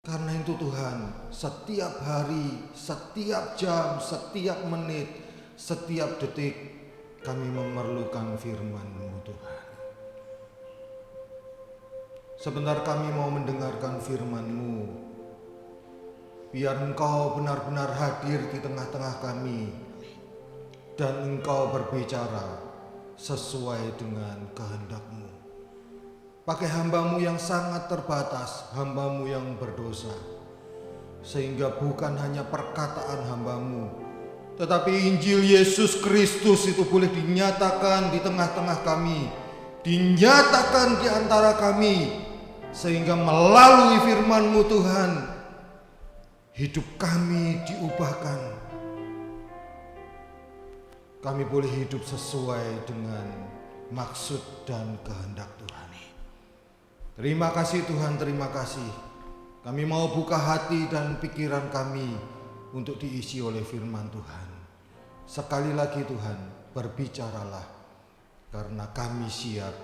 Karena itu Tuhan, setiap hari, setiap jam, setiap menit, setiap detik kami memerlukan firman-Mu Tuhan. Sebentar kami mau mendengarkan firman-Mu. Biar Engkau benar-benar hadir di tengah-tengah kami dan Engkau berbicara sesuai dengan kehendak-Mu. Pakai hamba-Mu yang sangat terbatas, hamba-Mu yang berdosa, sehingga bukan hanya perkataan hamba-Mu, tetapi Injil Yesus Kristus itu boleh dinyatakan di tengah-tengah kami, dinyatakan di antara kami, sehingga melalui firman-Mu Tuhan, hidup kami diubahkan. Kami boleh hidup sesuai dengan maksud dan kehendak Tuhan. Terima kasih Tuhan, terima kasih. Kami mau buka hati dan pikiran kami untuk diisi oleh firman Tuhan. Sekali lagi Tuhan, berbicaralah, karena kami siap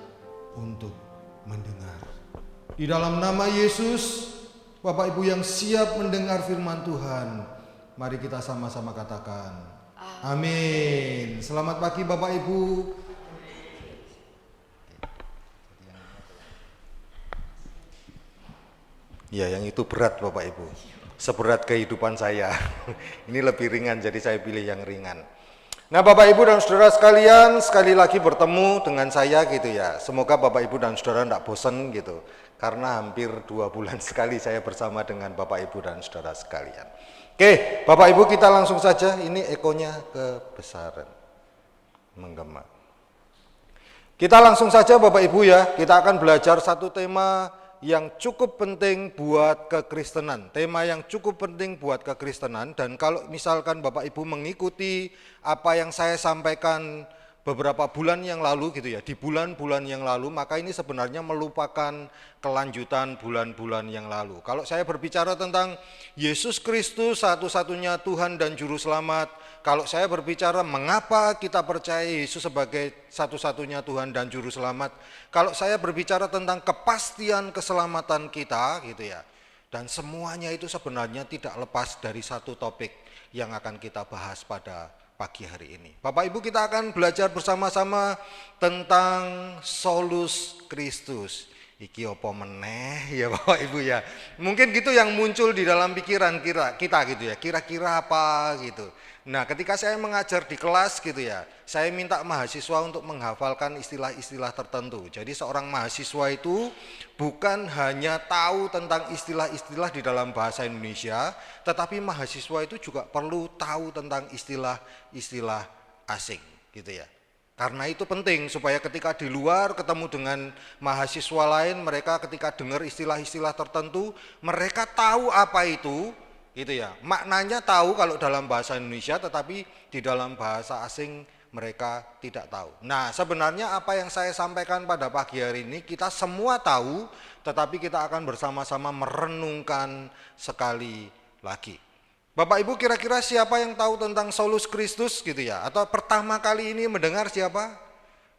untuk mendengar. Di dalam nama Yesus, Bapak Ibu yang siap mendengar firman Tuhan, mari kita sama-sama katakan amin. Selamat pagi Bapak Ibu. Ya, yang itu berat Bapak Ibu, seberat kehidupan saya. Ini lebih ringan, jadi saya pilih yang ringan. Nah Bapak Ibu dan Saudara sekalian, sekali lagi bertemu dengan saya gitu ya. Semoga Bapak Ibu dan Saudara tidak bosan gitu, karena hampir 2 bulan sekali saya bersama dengan Bapak Ibu dan Saudara sekalian. Oke Bapak Ibu, kita langsung saja. Ini ekonya kebesaran, menggema. Kita langsung saja Bapak Ibu ya, kita akan belajar satu tema yang cukup penting buat kekristenan, tema yang cukup penting buat kekristenan. Dan kalau misalkan Bapak Ibu mengikuti apa yang saya sampaikan beberapa bulan yang lalu gitu ya, di bulan-bulan yang lalu, maka ini sebenarnya melupakan kelanjutan bulan-bulan yang lalu. Kalau saya berbicara tentang Yesus Kristus satu-satunya Tuhan dan Juru Selamat, kalau saya berbicara mengapa kita percaya Yesus sebagai satu-satunya Tuhan dan Juru Selamat, kalau saya berbicara tentang kepastian keselamatan kita gitu ya, dan semuanya itu sebenarnya tidak lepas dari satu topik yang akan kita bahas pada pagi hari ini. Bapak Ibu, kita akan belajar bersama-sama tentang solus Kristus. Iki opo meneh ya Bapak Ibu ya. Mungkin gitu yang muncul di dalam pikiran kita gitu ya. Kira-kira apa gitu. Nah, ketika saya mengajar di kelas gitu ya, saya minta mahasiswa untuk menghafalkan istilah-istilah tertentu. Jadi seorang mahasiswa itu bukan hanya tahu tentang istilah-istilah di dalam bahasa Indonesia, tetapi mahasiswa itu juga perlu tahu tentang istilah-istilah asing gitu ya. Karena itu penting supaya ketika di luar ketemu dengan mahasiswa lain, mereka ketika dengar istilah-istilah tertentu, mereka tahu apa itu gitu ya. Maknanya tahu kalau dalam bahasa Indonesia, tetapi di dalam bahasa asing mereka tidak tahu. Nah, sebenarnya apa yang saya sampaikan pada pagi hari ini kita semua tahu, tetapi kita akan bersama-sama merenungkan sekali lagi. Bapak Ibu, kira-kira siapa yang tahu tentang solus Kristus gitu ya? Atau pertama kali ini mendengar siapa?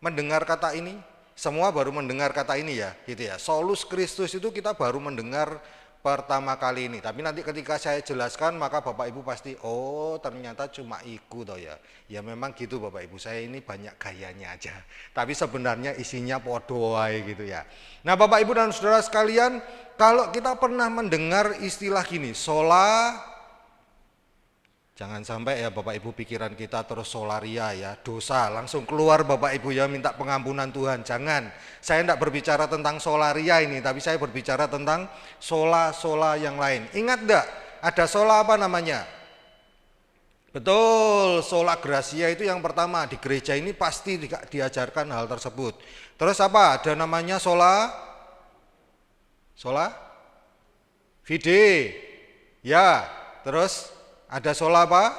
Mendengar kata ini? Semua baru mendengar kata ini ya, gitu ya. Solus Kristus itu kita baru mendengar pertama kali ini. Tapi nanti ketika saya jelaskan, maka Bapak Ibu pasti, oh ternyata cuma iku toh ya. Ya memang gitu Bapak Ibu, saya ini banyak gayanya aja. Tapi sebenarnya isinya podo wae gitu ya. Nah Bapak Ibu dan Saudara sekalian, kalau kita pernah mendengar istilah gini, sola, jangan sampai ya Bapak Ibu pikiran kita terus solaria ya, dosa, langsung keluar Bapak Ibu ya minta pengampunan Tuhan. Jangan, saya tidak berbicara tentang solaria ini, tapi saya berbicara tentang sola-sola yang lain. Ingat enggak, ada sola apa namanya? Betul, sola gracia itu yang pertama. Di gereja ini pasti diajarkan hal tersebut. Terus apa, ada namanya sola fide ya, terus ada sola apa?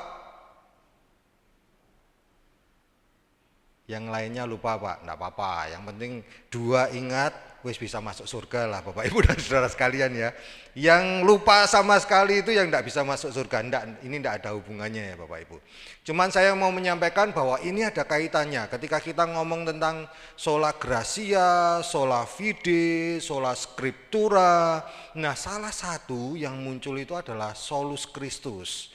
Yang lainnya lupa Pak, enggak apa-apa. Yang penting dua ingat, wis bisa masuk surga lah Bapak Ibu dan saudara sekalian ya. Yang lupa sama sekali itu yang tidak bisa masuk surga. Ini tidak ada hubungannya ya Bapak Ibu. Cuman saya mau menyampaikan bahwa ini ada kaitannya ketika kita ngomong tentang sola gratia, sola fide, sola scriptura. Nah, salah satu yang muncul itu adalah solus Christus.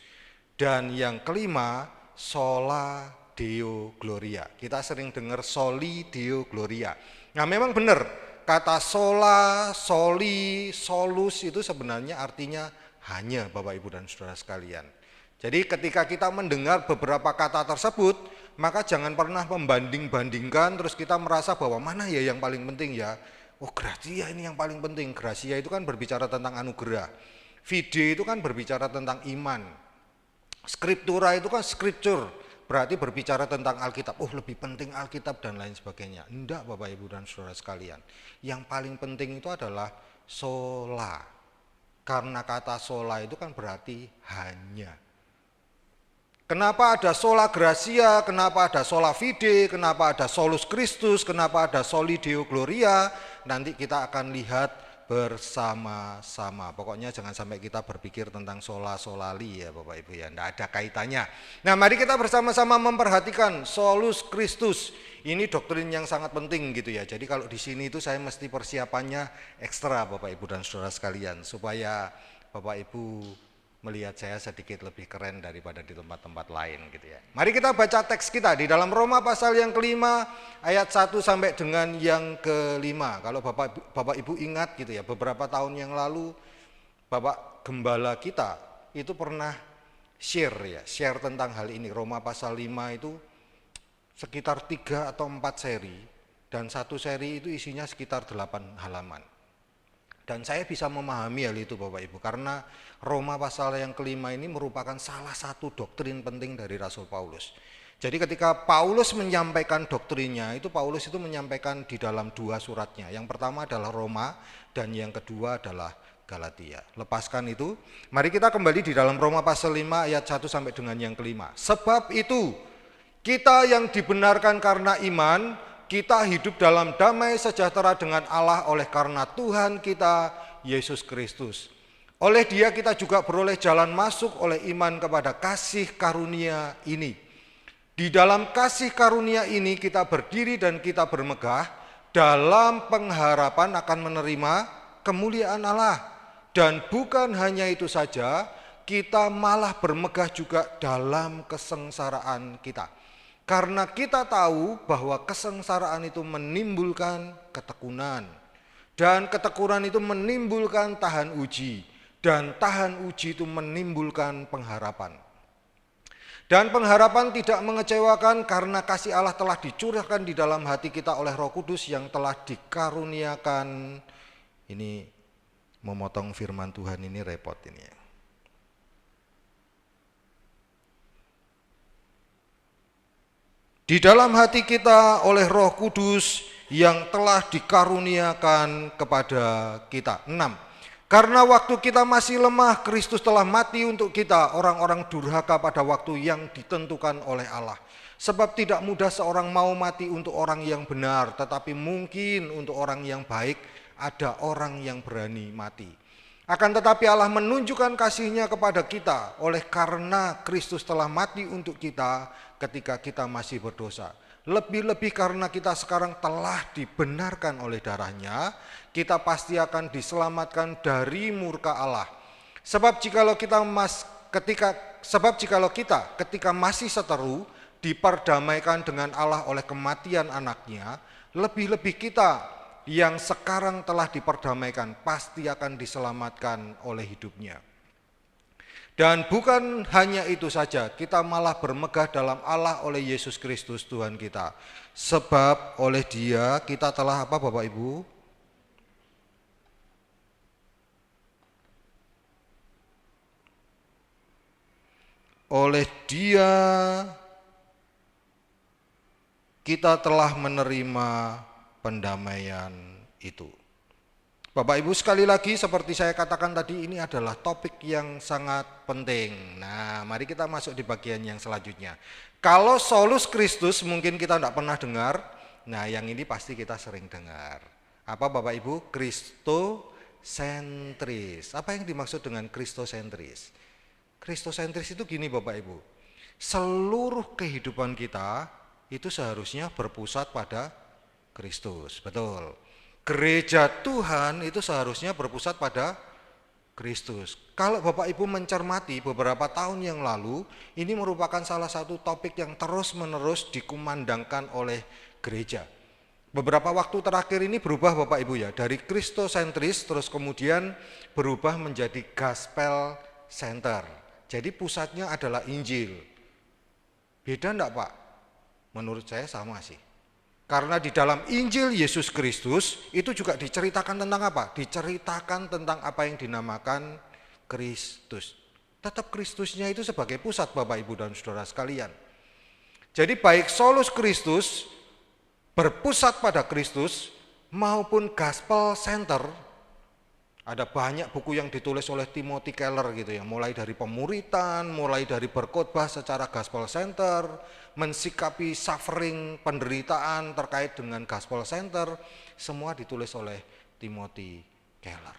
Dan yang kelima, sola Deo Gloria. Kita sering dengar soli Deo Gloria. Nah, memang benar, kata sola, soli, solus itu sebenarnya artinya hanya Bapak Ibu dan saudara sekalian. Jadi ketika kita mendengar beberapa kata tersebut, maka jangan pernah membanding-bandingkan terus kita merasa bahwa mana ya yang paling penting ya. Oh, gratia ini yang paling penting. Gratia itu kan berbicara tentang anugerah. Fide itu kan berbicara tentang iman. Scriptura itu kan scripture, berarti berbicara tentang Alkitab. Oh, lebih penting Alkitab dan lain sebagainya. Enggak Bapak Ibu dan saudara sekalian. Yang paling penting itu adalah sola. Karena kata sola itu kan berarti hanya. Kenapa ada sola gratia, kenapa ada sola fide, kenapa ada solus Christus, kenapa ada soli Deo Gloria, nanti kita akan lihat bersama-sama. Pokoknya jangan sampai kita berpikir tentang sola solali ya Bapak Ibu ya, tidak ada kaitannya. Nah, mari kita bersama-sama memperhatikan solus Christus. Ini doktrin yang sangat penting gitu ya. Jadi kalau di sini itu saya mesti persiapannya ekstra Bapak Ibu dan saudara sekalian, supaya Bapak Ibu melihat saya sedikit lebih keren daripada di tempat-tempat lain gitu ya. Mari kita baca teks kita di dalam Roma pasal yang kelima ayat 1 sampai dengan yang kelima. Kalau Bapak Ibu ingat gitu ya, beberapa tahun yang lalu Bapak Gembala kita itu pernah share tentang hal ini. Roma pasal 5 itu sekitar 3 atau 4 seri, dan satu seri itu isinya sekitar 8 halaman. Dan saya bisa memahami hal itu Bapak Ibu, karena Roma pasal yang kelima ini merupakan salah satu doktrin penting dari Rasul Paulus. Jadi ketika Paulus menyampaikan doktrinnya, itu Paulus itu menyampaikan di dalam 2 suratnya. Yang pertama adalah Roma dan yang kedua adalah Galatia. Lepaskan itu, mari kita kembali di dalam Roma pasal 5 ayat 1 sampai dengan yang kelima. Sebab itu, kita yang dibenarkan karena iman, kita hidup dalam damai sejahtera dengan Allah oleh karena Tuhan kita Yesus Kristus. Oleh Dia kita juga beroleh jalan masuk oleh iman kepada kasih karunia ini. Di dalam kasih karunia ini kita berdiri dan kita bermegah dalam pengharapan akan menerima kemuliaan Allah. Dan bukan hanya itu saja, kita malah bermegah juga dalam kesengsaraan kita. Karena kita tahu bahwa kesengsaraan itu menimbulkan ketekunan, dan ketekunan itu menimbulkan tahan uji, dan tahan uji itu menimbulkan pengharapan. Dan pengharapan tidak mengecewakan karena kasih Allah telah dicurahkan di dalam hati kita oleh Roh Kudus yang telah dikaruniakan. Ini memotong firman Tuhan ini repot ini ya. Di dalam hati kita oleh Roh Kudus yang telah dikaruniakan kepada kita. 6. Karena waktu kita masih lemah, Kristus telah mati untuk kita, orang-orang durhaka pada waktu yang ditentukan oleh Allah. Sebab tidak mudah seorang mau mati untuk orang yang benar, tetapi mungkin untuk orang yang baik ada orang yang berani mati. Akan tetapi Allah menunjukkan kasih-Nya kepada kita oleh karena Kristus telah mati untuk kita ketika kita masih berdosa. Lebih-lebih karena kita sekarang telah dibenarkan oleh darah-Nya, kita pasti akan diselamatkan dari murka Allah. Sebab jikalau kita ketika masih seteru diperdamaikan dengan Allah oleh kematian anaknya, lebih-lebih kita yang sekarang telah diperdamaikan pasti akan diselamatkan oleh hidupnya. Dan bukan hanya itu saja, kita malah bermegah dalam Allah oleh Yesus Kristus Tuhan kita. Sebab oleh Dia kita telah apa Bapak Ibu? Oleh Dia kita telah menerima pendamaian itu. Bapak Ibu, sekali lagi seperti saya katakan tadi, ini adalah topik yang sangat penting. Nah, mari kita masuk di bagian yang selanjutnya. Kalau solus Christus mungkin kita tidak pernah dengar, nah yang ini pasti kita sering dengar. Apa Bapak Ibu? Kristosentris. Apa yang dimaksud dengan kristosentris? Kristosentris itu gini Bapak Ibu. Seluruh kehidupan kita itu seharusnya berpusat pada Kristus. Betul. Gereja Tuhan itu seharusnya berpusat pada Kristus. Kalau Bapak Ibu mencermati beberapa tahun yang lalu, ini merupakan salah satu topik yang terus-menerus dikumandangkan oleh gereja. Beberapa waktu terakhir ini berubah Bapak Ibu ya, dari kristosentris terus kemudian berubah menjadi gospel center. Jadi pusatnya adalah Injil. Beda enggak Pak? Menurut saya sama sih. Karena di dalam Injil Yesus Kristus itu juga diceritakan tentang apa? Diceritakan tentang apa yang dinamakan Kristus. Tetap Kristusnya itu sebagai pusat Bapak Ibu dan Saudara sekalian. Jadi baik solus Kristus berpusat pada Kristus maupun gospel center. Ada banyak buku yang ditulis oleh Timothy Keller gitu ya, mulai dari pemuritan, mulai dari berkhotbah secara gospel center, mensikapi suffering, penderitaan terkait dengan gospel center, semua ditulis oleh Timothy Keller.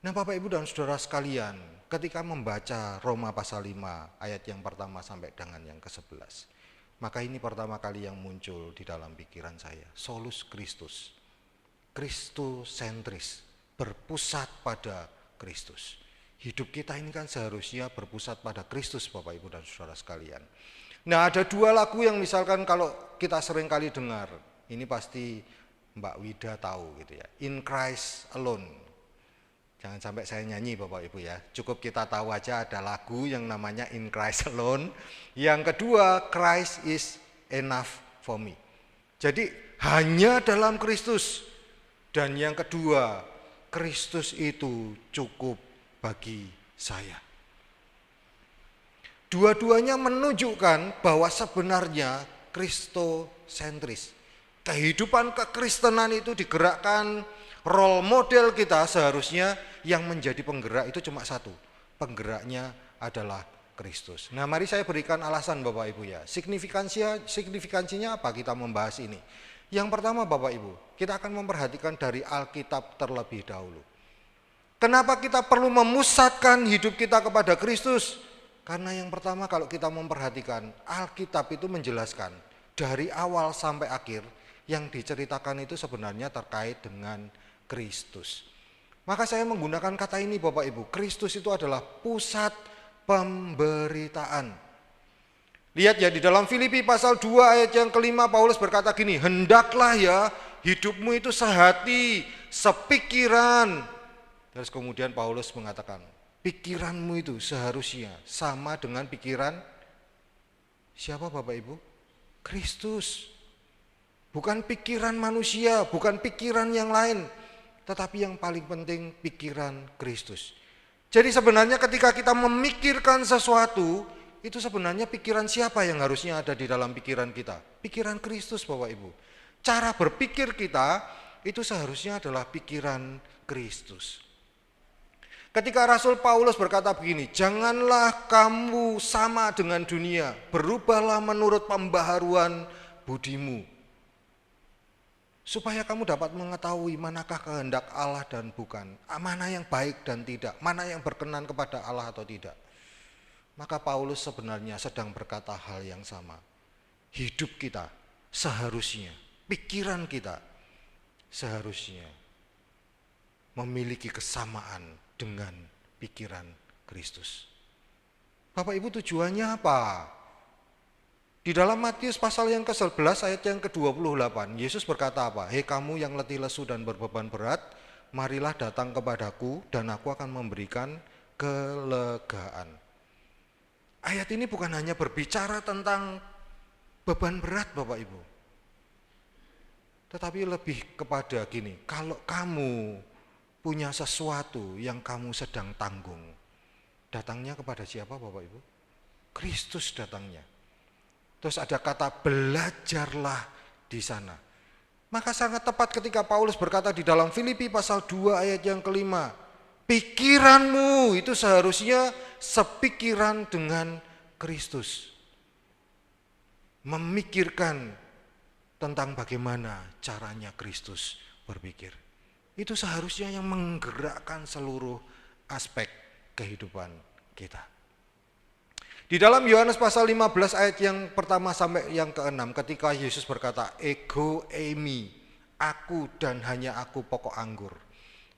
Nah Bapak Ibu dan Saudara sekalian, ketika membaca Roma pasal 5 ayat yang pertama sampai dengan yang ke-11, maka ini pertama kali yang muncul di dalam pikiran saya, solus Kristus, kristosentris, berpusat pada Kristus. Hidup kita ini kan seharusnya berpusat pada Kristus Bapak Ibu dan Saudara sekalian. Nah ada dua lagu yang misalkan kalau kita sering kali dengar, ini pasti Mbak Wida tahu gitu ya, In Christ Alone. Jangan sampai saya nyanyi Bapak Ibu ya, cukup kita tahu aja ada lagu yang namanya In Christ Alone. Yang kedua, Christ is enough for me. Jadi hanya dalam Kristus. Dan yang kedua, Kristus itu cukup bagi saya. Dua-duanya menunjukkan bahwa sebenarnya kristosentris. Kehidupan kekristenan itu digerakkan, role model kita seharusnya yang menjadi penggerak itu cuma satu. Penggeraknya adalah Kristus. Nah mari saya berikan alasan Bapak Ibu ya. Signifikansinya apa kita membahas ini? Yang pertama Bapak Ibu, kita akan memperhatikan dari Alkitab terlebih dahulu. Kenapa kita perlu memusatkan hidup kita kepada Kristus? Karena yang pertama kalau kita memperhatikan, Alkitab itu menjelaskan dari awal sampai akhir yang diceritakan itu sebenarnya terkait dengan Kristus. Maka saya menggunakan kata ini Bapak Ibu, Kristus itu adalah pusat pemberitaan. Lihat ya di dalam Filipi pasal 2 ayat yang kelima Paulus berkata gini, hendaklah ya hidupmu itu sehati, sepikiran. Terus kemudian Paulus mengatakan, pikiranmu itu seharusnya sama dengan pikiran siapa Bapak Ibu? Kristus. Bukan pikiran manusia, bukan pikiran yang lain, tetapi yang paling penting pikiran Kristus. Jadi sebenarnya ketika kita memikirkan sesuatu, itu sebenarnya pikiran siapa yang harusnya ada di dalam pikiran kita? Pikiran Kristus Bapak Ibu. Cara berpikir kita itu seharusnya adalah pikiran Kristus. Ketika Rasul Paulus berkata begini, janganlah kamu sama dengan dunia, berubahlah menurut pembaharuan budimu. Supaya kamu dapat mengetahui manakah kehendak Allah dan bukan, mana yang baik dan tidak, mana yang berkenan kepada Allah atau tidak. Maka Paulus sebenarnya sedang berkata hal yang sama. Hidup kita seharusnya, pikiran kita seharusnya memiliki kesamaan dengan pikiran Kristus. Bapak Ibu tujuannya apa? Di dalam Matius pasal yang ke-11 ayat yang ke-28, Yesus berkata apa? Hei kamu yang letih lesu dan berbeban berat, marilah datang kepadaku dan aku akan memberikan kelegaan. Ayat ini bukan hanya berbicara tentang beban berat Bapak Ibu. Tetapi lebih kepada gini, kalau kamu punya sesuatu yang kamu sedang tanggung, datangnya kepada siapa Bapak Ibu? Kristus datangnya. Terus ada kata belajarlah di sana. Maka sangat tepat ketika Paulus berkata di dalam Filipi pasal 2 ayat yang kelima, pikiranmu itu seharusnya sepikiran dengan Kristus. Memikirkan tentang bagaimana caranya Kristus berpikir. Itu seharusnya yang menggerakkan seluruh aspek kehidupan kita. Di dalam Yohanes pasal 15 ayat yang pertama sampai yang ke-6, ketika Yesus berkata, ego eimi, aku dan hanya aku pokok anggur.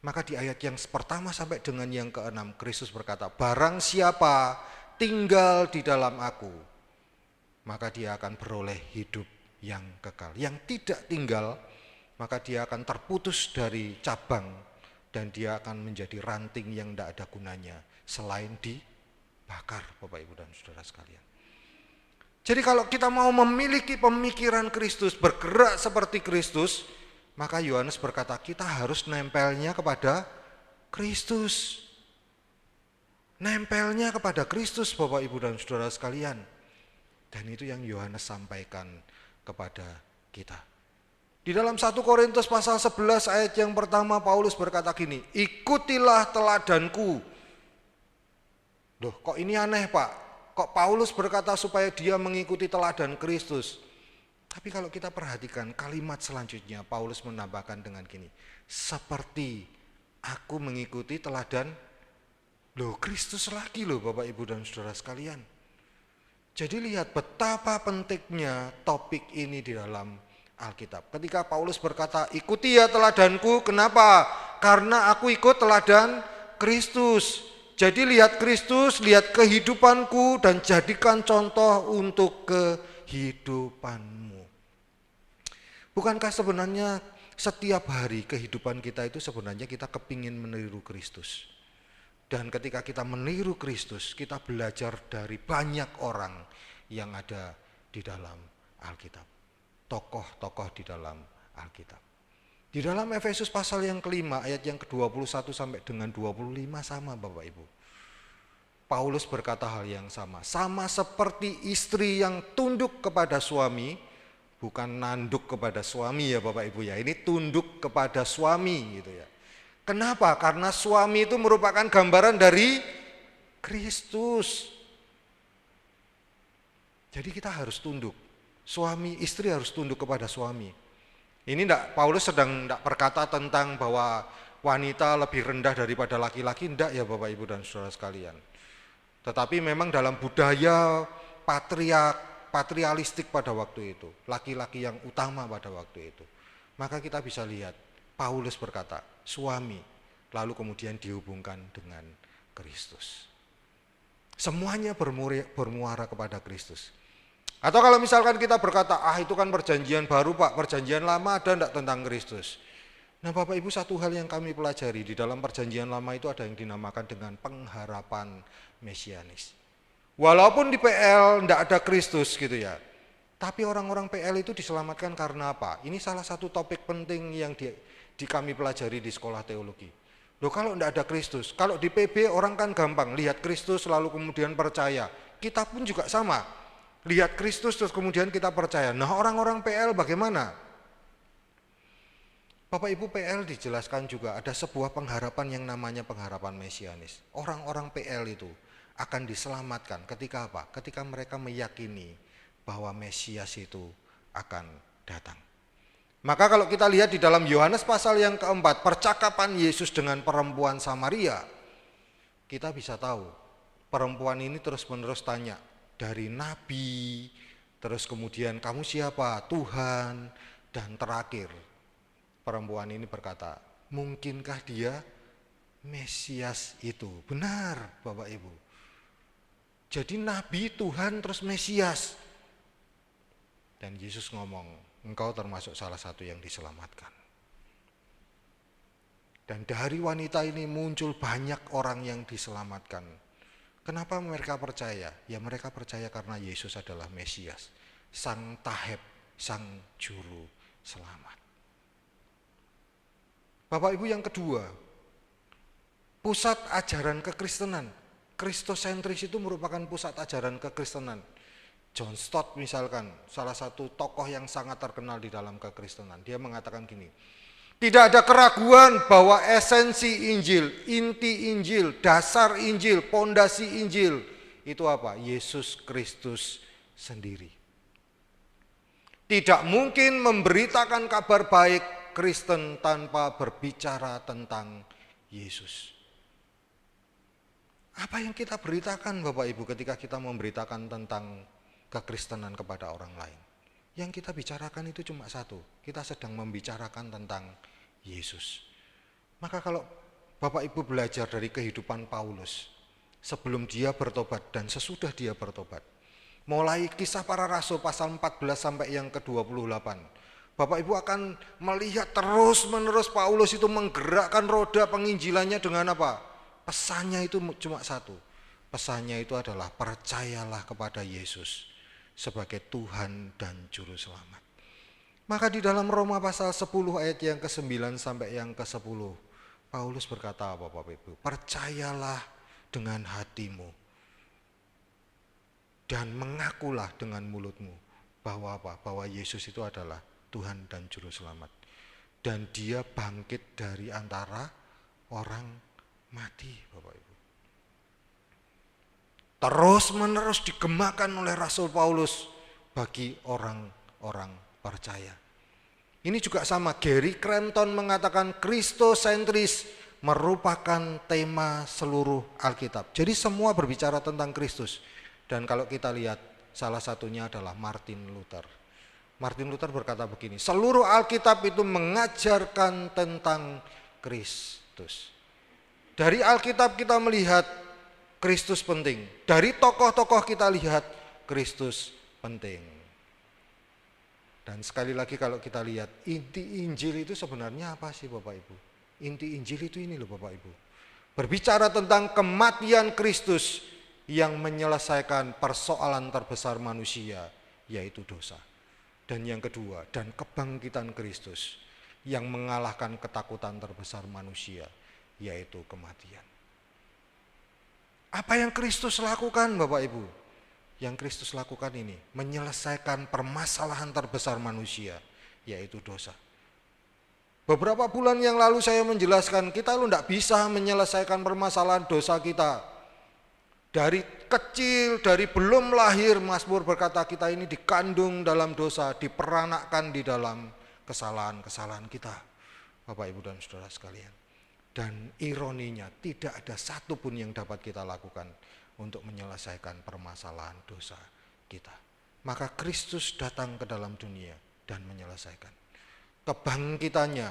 Maka di ayat yang pertama sampai dengan yang ke-6, Kristus berkata, barang siapa tinggal di dalam aku, maka dia akan beroleh hidup yang kekal. Yang tidak tinggal, maka dia akan terputus dari cabang dan dia akan menjadi ranting yang tidak ada gunanya selain dibakar, Bapak Ibu dan Saudara sekalian. Jadi kalau kita mau memiliki pemikiran Kristus, bergerak seperti Kristus, maka Yohanes berkata kita harus nempelnya kepada Kristus. Nempelnya kepada Kristus, Bapak Ibu dan Saudara sekalian. Dan itu yang Yohanes sampaikan kepada kita. Di dalam 1 Korintus pasal 11 ayat yang pertama Paulus berkata gini, ikutilah teladanku. Loh, kok ini aneh Pak? Kok Paulus berkata supaya dia mengikuti teladan Kristus? Tapi kalau kita perhatikan kalimat selanjutnya, Paulus menambahkan dengan gini, seperti aku mengikuti teladan Kristus lagi loh Bapak Ibu dan Saudara sekalian. Jadi lihat betapa pentingnya topik ini di dalam Alkitab. Ketika Paulus berkata, ikuti ya teladanku, kenapa? Karena aku ikut teladan Kristus. Jadi lihat Kristus, lihat kehidupanku dan jadikan contoh untuk kehidupanmu. Bukankah sebenarnya setiap hari kehidupan kita itu sebenarnya kita kepingin meniru Kristus. Dan ketika kita meniru Kristus, kita belajar dari banyak orang yang ada di dalam Alkitab. Tokoh-tokoh di dalam Alkitab. Di dalam Efesus pasal yang kelima, ayat yang ke-21 sampai dengan 25 sama Bapak Ibu. Paulus berkata hal yang sama. Sama seperti istri yang tunduk kepada suami, bukan nanduk kepada suami ya Bapak Ibu ya. Ini tunduk kepada suami gitu ya. Kenapa? Karena suami itu merupakan gambaran dari Kristus. Jadi kita harus tunduk. Suami, istri harus tunduk kepada suami. Ini Paulus sedang tidak berkata tentang bahwa wanita lebih rendah daripada laki-laki, tidak ya Bapak Ibu dan Saudara sekalian. Tetapi memang dalam budaya patrialistik pada waktu itu, laki-laki yang utama pada waktu itu. Maka kita bisa lihat, Paulus berkata, suami, lalu kemudian dihubungkan dengan Kristus. Semuanya bermuara kepada Kristus. Atau kalau misalkan kita berkata, itu kan perjanjian baru Pak, perjanjian lama ada enggak tentang Kristus? Nah Bapak Ibu, satu hal yang kami pelajari di dalam perjanjian lama itu ada yang dinamakan dengan pengharapan mesianis. Walaupun di PL enggak ada Kristus gitu ya, tapi orang-orang PL itu diselamatkan karena apa? Ini salah satu topik penting yang di kami pelajari di sekolah teologi. Loh kalau enggak ada Kristus, kalau di PB orang kan gampang, lihat Kristus lalu kemudian percaya. Kita pun juga sama. Lihat Kristus terus kemudian kita percaya. Nah orang-orang PL bagaimana? Bapak Ibu, PL dijelaskan juga ada sebuah pengharapan yang namanya pengharapan mesianis. Orang-orang PL itu akan diselamatkan ketika apa? Ketika mereka meyakini bahwa Mesias itu akan datang. Maka kalau kita lihat di dalam Yohanes pasal yang keempat, percakapan Yesus dengan perempuan Samaria, kita bisa tahu perempuan ini terus-menerus tanya, dari nabi, terus kemudian kamu siapa? Tuhan, dan terakhir perempuan ini berkata, mungkinkah dia Mesias itu? Benar Bapak Ibu. Jadi nabi, Tuhan, terus Mesias. Dan Yesus ngomong, engkau termasuk salah satu yang diselamatkan. Dan dari wanita ini muncul banyak orang yang diselamatkan. Kenapa mereka percaya? Ya mereka percaya karena Yesus adalah Mesias, Sang Taheb, Sang Juru Selamat. Bapak Ibu, yang kedua, pusat ajaran kekristenan. Kristosentris itu merupakan pusat ajaran kekristenan. John Stott misalkan, salah satu tokoh yang sangat terkenal di dalam kekristenan. Dia mengatakan gini, tidak ada keraguan bahwa esensi Injil, inti Injil, dasar Injil, pondasi Injil itu apa? Yesus Kristus sendiri. Tidak mungkin memberitakan kabar baik Kristen tanpa berbicara tentang Yesus. Apa yang kita beritakan Bapak Ibu ketika kita memberitakan tentang kekristenan kepada orang lain? Yang kita bicarakan itu cuma satu, kita sedang membicarakan tentang Yesus. Maka kalau Bapak Ibu belajar dari kehidupan Paulus, sebelum dia bertobat dan sesudah dia bertobat, mulai Kisah Para Rasul pasal 14 sampai yang ke-28, Bapak Ibu akan melihat terus-menerus Paulus itu menggerakkan roda penginjilannya dengan apa? Pesannya itu cuma satu. Pesannya itu adalah percayalah kepada Yesus sebagai Tuhan dan Juru Selamat. Maka di dalam Roma pasal 10 ayat yang ke-9 sampai yang ke-10, Paulus berkata apa Bapak Ibu? Percayalah dengan hatimu dan mengakulah dengan mulutmu bahwa apa? Bahwa Yesus itu adalah Tuhan dan Juru Selamat. Dan dia bangkit dari antara orang mati Bapak Ibu. Terus menerus digemakan oleh Rasul Paulus bagi orang-orang percaya. Ini juga sama, Gary Crampton mengatakan Kristosentris merupakan tema seluruh Alkitab. Jadi semua berbicara tentang Kristus. Dan kalau kita lihat salah satunya adalah Martin Luther. Martin Luther berkata begini, seluruh Alkitab itu mengajarkan tentang Kristus. Dari Alkitab kita melihat Kristus penting. Dari tokoh-tokoh kita lihat Kristus penting. Dan sekali lagi kalau kita lihat inti Injil itu sebenarnya apa sih Bapak Ibu? Inti Injil itu ini loh Bapak Ibu. Berbicara tentang kematian Kristus yang menyelesaikan persoalan terbesar manusia, yaitu dosa. Dan yang kedua, dan kebangkitan Kristus yang mengalahkan ketakutan terbesar manusia, yaitu kematian. Apa yang Kristus lakukan Bapak Ibu? Yang Kristus lakukan ini menyelesaikan permasalahan terbesar manusia, yaitu dosa. Beberapa bulan yang lalu saya menjelaskan kita lu tidak bisa menyelesaikan permasalahan dosa kita. Dari kecil, dari belum lahir, Mazmur berkata kita ini dikandung dalam dosa, diperanakkan di dalam kesalahan-kesalahan kita. Bapak Ibu dan Saudara sekalian. Dan ironinya tidak ada satupun yang dapat kita lakukan untuk menyelesaikan permasalahan dosa kita. Maka Kristus datang ke dalam dunia dan menyelesaikan. Kebangkitannya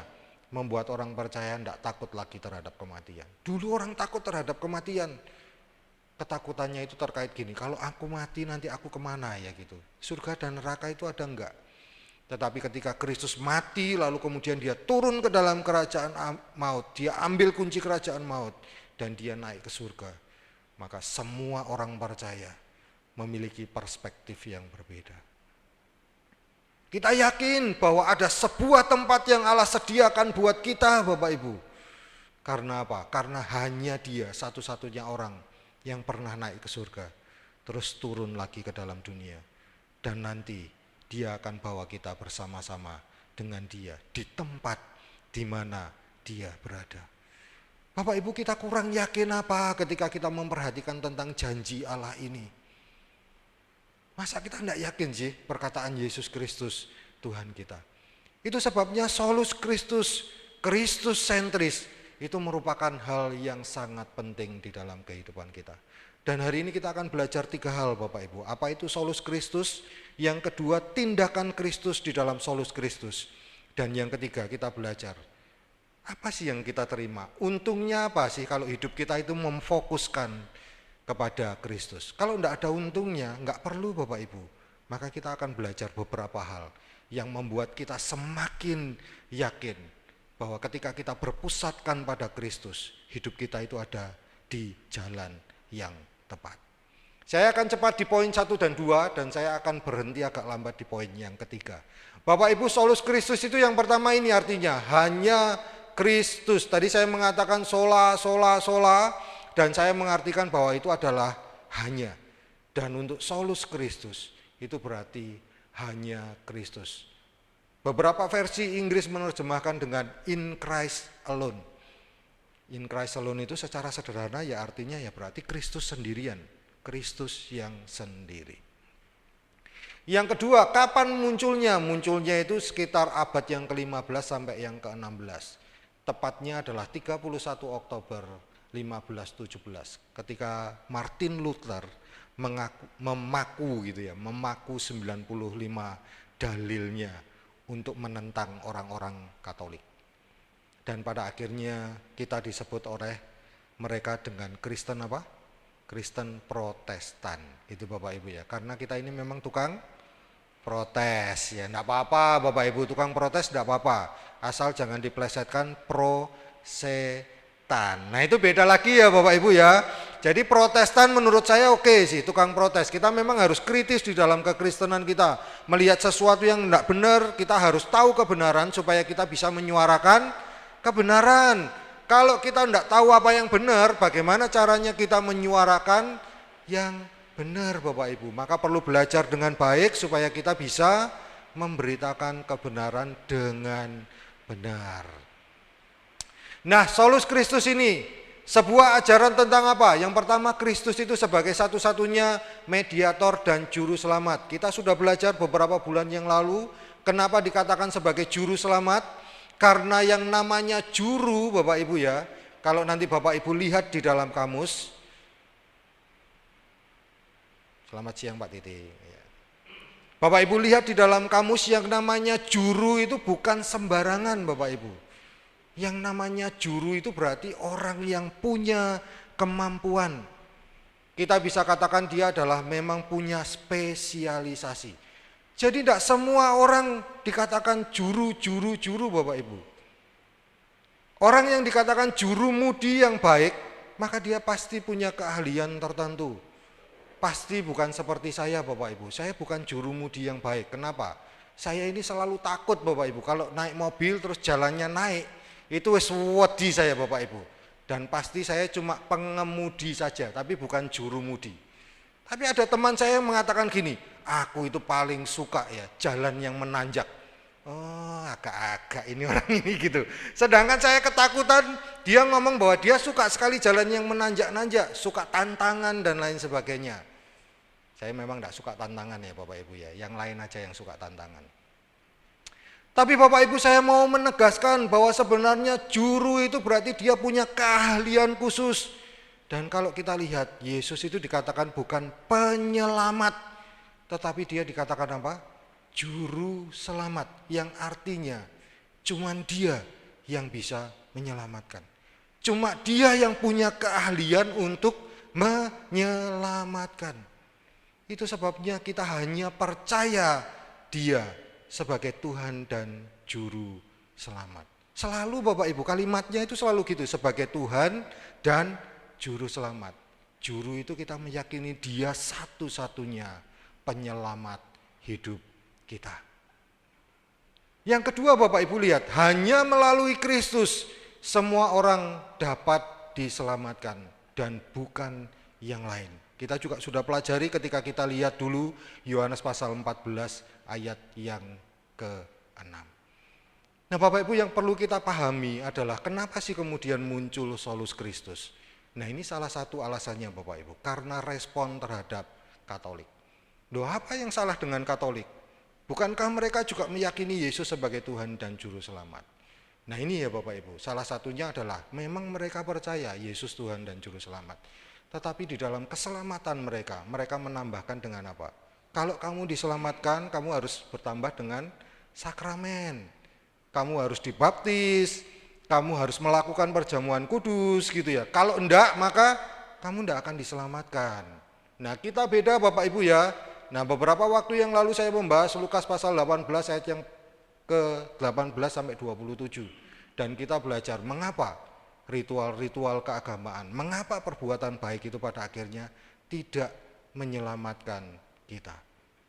membuat orang percaya tidak takut lagi terhadap kematian. Dulu orang takut terhadap kematian. Ketakutannya itu terkait gini, kalau aku mati nanti aku kemana ya gitu. Surga dan neraka itu ada enggak? Tetapi ketika Kristus mati lalu kemudian dia turun ke dalam kerajaan maut, dia ambil kunci kerajaan maut dan dia naik ke surga. Maka semua orang percaya memiliki perspektif yang berbeda. Kita yakin bahwa ada sebuah tempat yang Allah sediakan buat kita Bapak Ibu. Karena apa? Karena hanya dia satu-satunya orang yang pernah naik ke surga. Terus turun lagi ke dalam dunia. Dan nanti dia akan bawa kita bersama-sama dengan dia di tempat di mana dia berada. Bapak Ibu, kita kurang yakin apa ketika kita memperhatikan tentang janji Allah ini? Masa kita tidak yakin sih perkataan Yesus Kristus Tuhan kita? Itu sebabnya solus Kristus, Kristus sentris itu merupakan hal yang sangat penting di dalam kehidupan kita. Dan hari ini kita akan belajar 3 hal Bapak Ibu. Apa itu solus Kristus? Yang kedua, tindakan Kristus di dalam solus Kristus. Dan yang ketiga, kita belajar apa sih yang kita terima? Untungnya apa sih kalau hidup kita itu memfokuskan kepada Kristus? Kalau tidak ada untungnya, nggak perlu Bapak Ibu. Maka kita akan belajar beberapa hal yang membuat kita semakin yakin bahwa ketika kita berpusatkan pada Kristus, hidup kita itu ada di jalan yang tepat. Saya akan cepat di poin 1 dan 2 dan saya akan berhenti agak lambat di poin yang ketiga. Bapak Ibu, solus Kristus itu yang pertama ini artinya hanya Kristus. Tadi saya mengatakan sola, sola, sola dan saya mengartikan bahwa itu adalah hanya. Dan untuk solus Kristus itu berarti hanya Kristus. Beberapa versi Inggris menerjemahkan dengan in Christ alone. In Christ alone itu secara sederhana ya artinya ya berarti Kristus sendirian. Kristus yang sendiri. Yang kedua, kapan munculnya? Munculnya itu sekitar abad yang ke-15 sampai yang ke-16. Tepatnya adalah 31 Oktober 1517 ketika Martin Luther memaku 95 dalilnya untuk menentang orang-orang Katolik. Dan pada akhirnya kita disebut oleh mereka dengan Kristen apa? Kristen Protestan. Itu Bapak Ibu ya. Karena kita ini memang tukang protes ya. Enggak apa-apa Bapak Ibu, tukang protes enggak apa-apa. Asal jangan diplesetkan pro-setan. Nah, itu beda lagi ya Bapak Ibu ya. Jadi Protestan menurut saya oke sih, tukang protes. Kita memang harus kritis di dalam kekristenan kita. Melihat sesuatu yang enggak benar, kita harus tahu kebenaran supaya kita bisa menyuarakan kebenaran. Kalau kita tidak tahu apa yang benar, bagaimana caranya kita menyuarakan yang benar Bapak Ibu? Maka perlu belajar dengan baik supaya kita bisa memberitakan kebenaran dengan benar. Nah, Solus Christus ini sebuah ajaran tentang apa? Yang pertama, Kristus itu sebagai satu-satunya mediator dan juru selamat. Kita sudah belajar beberapa bulan yang lalu kenapa dikatakan sebagai juru selamat. Karena yang namanya juru Bapak Ibu ya, kalau nanti Bapak Ibu lihat di dalam kamus, selamat siang Pak Titi. Bapak Ibu lihat di dalam kamus yang namanya juru itu bukan sembarangan Bapak Ibu. Yang namanya juru itu berarti orang yang punya kemampuan. Kita bisa katakan dia adalah memang punya spesialisasi. Jadi tidak semua orang dikatakan juru Bapak Ibu. Orang yang dikatakan juru mudi yang baik, maka dia pasti punya keahlian tertentu. Pasti bukan seperti saya Bapak Ibu. Saya bukan juru mudi yang baik. Kenapa? Saya ini selalu takut Bapak Ibu. Kalau naik mobil terus jalannya naik, itu wis wedi saya Bapak Ibu. Dan pasti saya cuma pengemudi saja, tapi bukan juru mudi. Tapi ada teman saya yang mengatakan gini, aku itu paling suka ya jalan yang menanjak. Oh, agak-agak ini orang ini gitu. Sedangkan saya ketakutan, dia ngomong bahwa dia suka sekali jalan yang menanjak-nanjak, suka tantangan dan lain sebagainya. Saya memang tidak suka tantangan ya Bapak Ibu ya, yang lain aja yang suka tantangan. Tapi Bapak Ibu saya mau menegaskan bahwa sebenarnya juru itu berarti dia punya keahlian khusus. Dan kalau kita lihat, Yesus itu dikatakan bukan penyelamat, tetapi dia dikatakan apa? Juru selamat, yang artinya cuman dia yang bisa menyelamatkan. Cuma dia yang punya keahlian untuk menyelamatkan. Itu sebabnya kita hanya percaya dia sebagai Tuhan dan Juru Selamat. Selalu Bapak Ibu, kalimatnya itu selalu gitu, sebagai Tuhan dan Juru Selamat. Juru itu kita meyakini dia satu-satunya penyelamat hidup kita. Yang kedua Bapak Ibu lihat, hanya melalui Kristus semua orang dapat diselamatkan dan bukan yang lain. Kita juga sudah pelajari ketika kita lihat dulu Yohanes pasal 14 ayat yang ke-6. Nah Bapak Ibu, yang perlu kita pahami adalah kenapa sih kemudian muncul Solus Christus. Nah ini salah satu alasannya Bapak Ibu, karena respon terhadap Katolik. Loh, apa yang salah dengan Katolik? Bukankah mereka juga meyakini Yesus sebagai Tuhan dan Juru Selamat? Nah ini ya Bapak Ibu, salah satunya adalah memang mereka percaya Yesus Tuhan dan Juru Selamat. Tetapi di dalam keselamatan mereka menambahkan dengan apa? Kalau kamu diselamatkan, kamu harus bertambah dengan sakramen. Kamu harus dibaptis, kamu harus melakukan perjamuan kudus gitu ya. Kalau enggak, maka kamu enggak akan diselamatkan. Nah kita beda Bapak Ibu ya. Nah beberapa waktu yang lalu saya membahas Lukas pasal 18 ayat yang ke-18 sampai 27. Dan kita belajar mengapa ritual-ritual keagamaan, mengapa perbuatan baik itu pada akhirnya tidak menyelamatkan kita.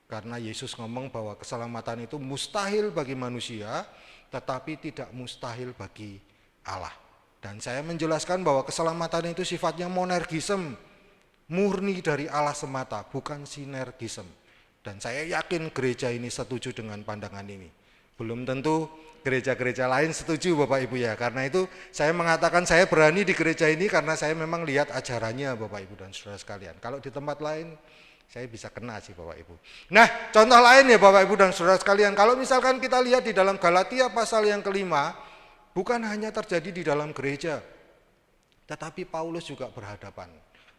Karena Yesus ngomong bahwa keselamatan itu mustahil bagi manusia, tetapi tidak mustahil bagi Allah. Dan saya menjelaskan bahwa keselamatan itu sifatnya monergism, murni dari Allah semata, bukan sinergism. Dan saya yakin gereja ini setuju dengan pandangan ini. Belum tentu gereja-gereja lain setuju Bapak Ibu ya. Karena itu saya mengatakan saya berani di gereja ini karena saya memang lihat ajarannya Bapak Ibu dan saudara sekalian. Kalau di tempat lain Saya bisa kena sih Bapak Ibu. Nah, contoh lain ya Bapak Ibu dan saudara sekalian, kalau misalkan kita lihat di dalam Galatia pasal yang kelima, bukan hanya terjadi di dalam gereja, tetapi Paulus juga berhadapan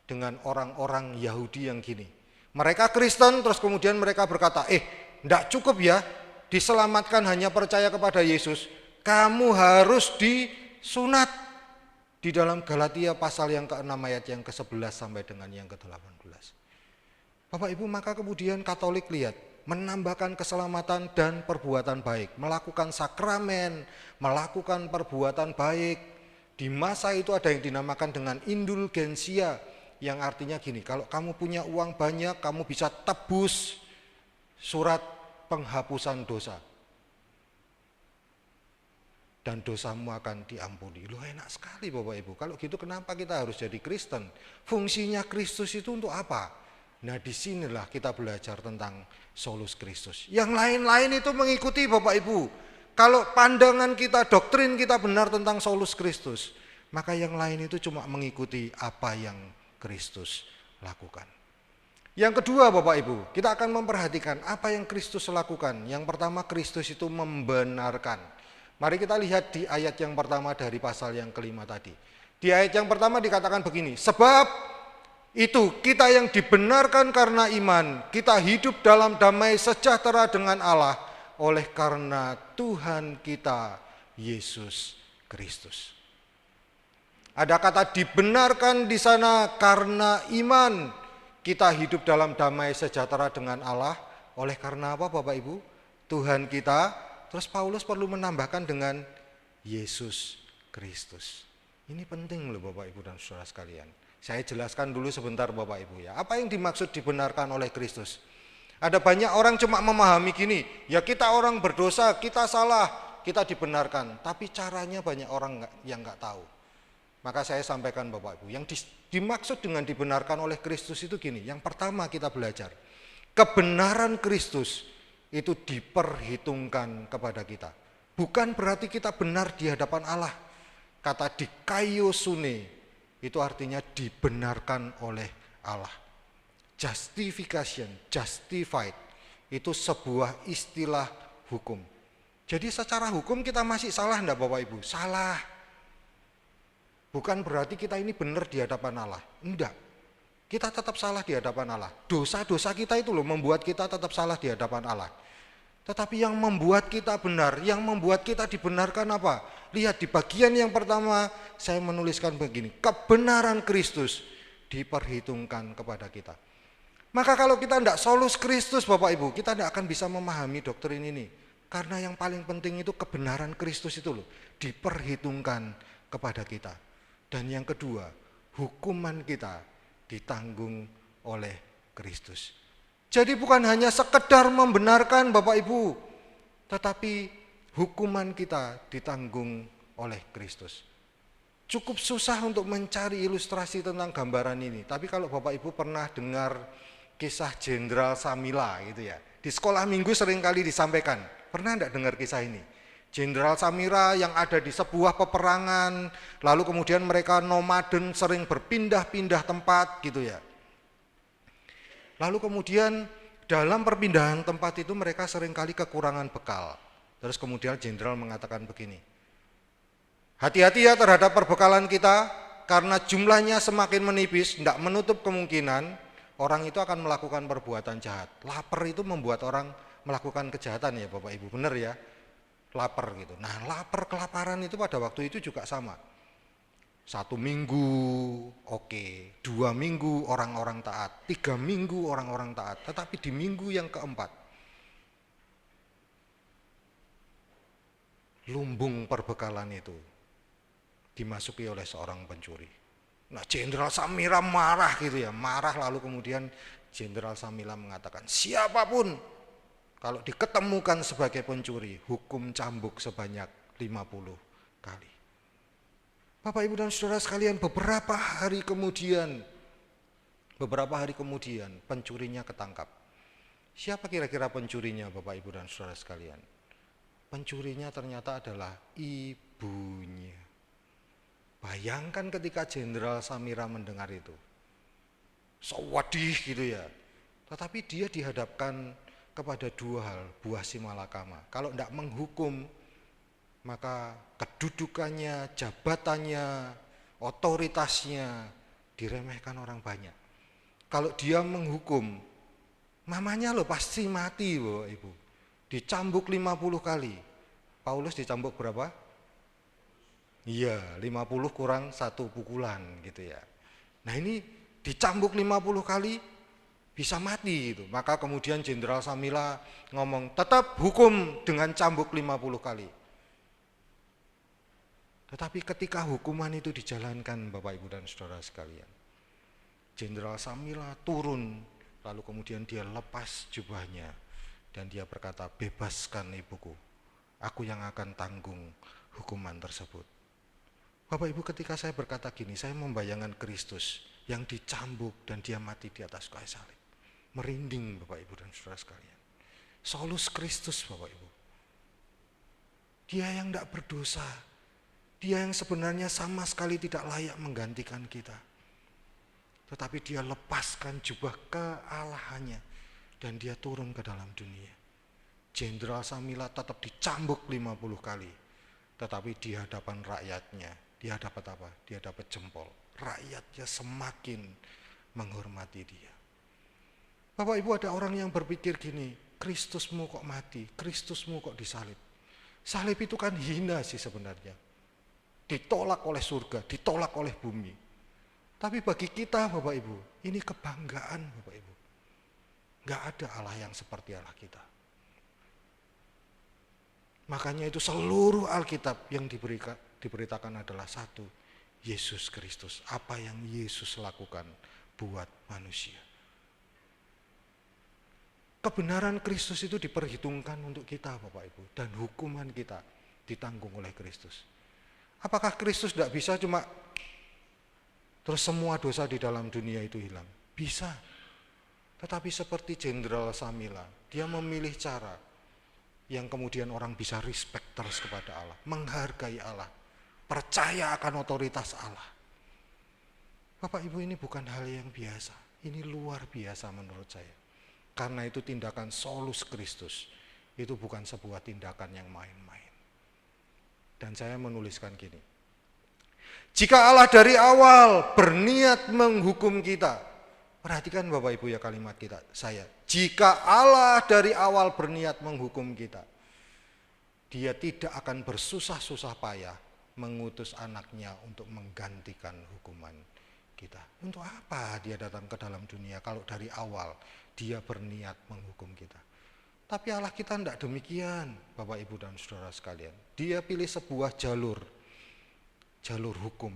dengan orang-orang Yahudi yang gini. Mereka Kristen, terus kemudian mereka berkata, enggak cukup ya, diselamatkan hanya percaya kepada Yesus, kamu harus disunat. Di dalam Galatia pasal yang ke-6 ayat yang ke-11 sampai dengan yang ke-18. Bapak Ibu, maka kemudian Katolik lihat, menambahkan keselamatan dan perbuatan baik, melakukan sakramen, melakukan perbuatan baik. Di masa itu ada yang dinamakan dengan indulgensia, yang artinya gini, kalau kamu punya uang banyak, kamu bisa tebus surat penghapusan dosa. Dan dosamu akan diampuni. Loh, enak sekali Bapak Ibu. Kalau gitu kenapa kita harus jadi Kristen? Fungsinya Kristus itu untuk apa? Nah, disinilah kita belajar tentang solus Kristus. Yang lain-lain itu mengikuti Bapak Ibu. Kalau pandangan kita, doktrin kita benar tentang solus Kristus, maka yang lain itu cuma mengikuti apa yang Kristus lakukan. Yang kedua Bapak Ibu, kita akan memperhatikan apa yang Kristus lakukan. Yang pertama, Kristus itu membenarkan. Mari kita lihat di ayat yang pertama dari pasal yang kelima tadi. Di ayat yang pertama dikatakan begini, sebab itu kita yang dibenarkan karena iman, kita hidup dalam damai sejahtera dengan Allah oleh karena Tuhan kita Yesus Kristus. Ada kata dibenarkan di sana karena iman, kita hidup dalam damai sejahtera dengan Allah oleh karena apa Bapak Ibu? Tuhan kita. Terus Paulus perlu menambahkan dengan Yesus Kristus. Ini penting loh Bapak Ibu dan saudara sekalian. Saya jelaskan dulu sebentar Bapak Ibu ya. Apa yang dimaksud dibenarkan oleh Kristus? Ada banyak orang cuma memahami gini, ya kita orang berdosa, kita salah, kita dibenarkan. Tapi caranya banyak orang yang nggak tahu. Maka saya sampaikan Bapak Ibu, yang dimaksud dengan dibenarkan oleh Kristus itu gini. Yang pertama kita belajar, kebenaran Kristus itu diperhitungkan kepada kita. Bukan berarti kita benar di hadapan Allah. Kata dikaiosune itu artinya dibenarkan oleh Allah. Justification, justified, itu sebuah istilah hukum. Jadi secara hukum kita masih salah enggak Bapak Ibu? Salah. Bukan berarti kita ini benar di hadapan Allah. Enggak. Kita tetap salah di hadapan Allah. Dosa-dosa kita itu loh membuat kita tetap salah di hadapan Allah. Tetapi yang membuat kita benar, yang membuat kita dibenarkan apa? Lihat di bagian yang pertama saya menuliskan begini, kebenaran Kristus diperhitungkan kepada kita. Maka kalau kita tidak solus Kristus Bapak Ibu, kita tidak akan bisa memahami doktrin ini. Karena yang paling penting itu kebenaran Kristus itu loh, diperhitungkan kepada kita. Dan yang kedua, hukuman kita ditanggung oleh Kristus. Jadi bukan hanya sekedar membenarkan Bapak Ibu, tetapi hukuman kita ditanggung oleh Kristus. Cukup susah untuk mencari ilustrasi tentang gambaran ini. Tapi kalau Bapak Ibu pernah dengar kisah Jenderal Samila gitu ya. Di sekolah minggu seringkali disampaikan. Pernah enggak dengar kisah ini? Jenderal Samira yang ada di sebuah peperangan, lalu kemudian mereka nomaden sering berpindah-pindah tempat gitu ya. Lalu kemudian dalam perpindahan tempat itu mereka seringkali kekurangan bekal. Terus kemudian jenderal mengatakan begini, hati-hati ya terhadap perbekalan kita, karena jumlahnya semakin menipis, tidak menutup kemungkinan orang itu akan melakukan perbuatan jahat. Lapar itu membuat orang melakukan kejahatan ya Bapak Ibu, benar ya, lapar gitu. Nah lapar, kelaparan itu pada waktu itu juga sama. 1 minggu oke, 2 minggu orang-orang taat, 3 minggu orang-orang taat, tetapi di minggu yang keempat, lumbung perbekalan itu dimasuki oleh seorang pencuri. Nah Jenderal Samira marah gitu ya, marah lalu kemudian Jenderal Samira mengatakan, siapapun kalau diketemukan sebagai pencuri, hukum cambuk sebanyak 50 kali. Bapak Ibu dan Saudara sekalian, beberapa hari kemudian pencurinya ketangkap. Siapa kira-kira pencurinya Bapak Ibu dan Saudara sekalian? Pencurinya ternyata adalah ibunya. Bayangkan ketika Jenderal Samira mendengar itu. Sawadih gitu ya. Tetapi dia dihadapkan kepada dua hal, buah si malakama. Kalau tidak menghukum, maka kedudukannya, jabatannya, otoritasnya diremehkan orang banyak. Kalau dia menghukum, mamanya lo pasti mati, Bapak Ibu. Dicambuk 50 kali. Paulus dicambuk berapa? Iya, 50 kurang 1 pukulan gitu ya. Nah ini dicambuk 50 kali bisa mati gitu. Maka kemudian Jenderal Samila ngomong, tetap hukum dengan cambuk 50 kali. Tetapi ketika hukuman itu dijalankan Bapak Ibu dan Saudara sekalian, Jenderal Samila turun, lalu kemudian dia lepas jubahnya dan dia berkata, bebaskan ibuku, aku yang akan tanggung hukuman tersebut. Bapak Ibu, ketika saya berkata gini, saya membayangkan Kristus yang dicambuk dan dia mati di atas kayu salib. Merinding Bapak Ibu dan Saudara sekalian. Solus Kristus Bapak Ibu. Dia yang tidak berdosa, dia yang sebenarnya sama sekali tidak layak menggantikan kita. Tetapi dia lepaskan jubah kealahannya dan dia turun ke dalam dunia. Jenderal Samila tetap dicambuk 50 kali. Tetapi di hadapan rakyatnya, dia dapat apa? Dia dapat jempol. Rakyatnya semakin menghormati dia. Bapak Ibu, ada orang yang berpikir gini, Kristusmu kok mati, Kristusmu kok disalib. Salib itu kan hina sih sebenarnya. Ditolak oleh surga, ditolak oleh bumi. Tapi bagi kita Bapak Ibu, ini kebanggaan Bapak Ibu. Gak ada Allah yang seperti Allah kita. Makanya itu seluruh Alkitab yang diberitakan adalah satu, Yesus Kristus. Apa yang Yesus lakukan buat manusia. Kebenaran Kristus itu diperhitungkan untuk kita Bapak Ibu. Dan hukuman kita ditanggung oleh Kristus. Apakah Kristus tidak bisa cuma terus semua dosa di dalam dunia itu hilang? Bisa. Tetapi seperti Jenderal Samila, dia memilih cara yang kemudian orang bisa respect terus kepada Allah. Menghargai Allah. Percaya akan otoritas Allah. Bapak Ibu, ini bukan hal yang biasa. Ini luar biasa menurut saya. Karena itu tindakan solus Kristus. Itu bukan sebuah tindakan yang main-main. Dan saya menuliskan gini. Jika Allah dari awal berniat menghukum kita. Perhatikan Bapak Ibu ya kalimat saya. Jika Allah dari awal berniat menghukum kita. Dia tidak akan bersusah-susah payah mengutus anaknya untuk menggantikan hukuman kita. Untuk apa dia datang ke dalam dunia kalau dari awal dia berniat menghukum kita. Tapi Allah kita tidak demikian Bapak Ibu dan Saudara sekalian. Dia pilih sebuah jalur hukum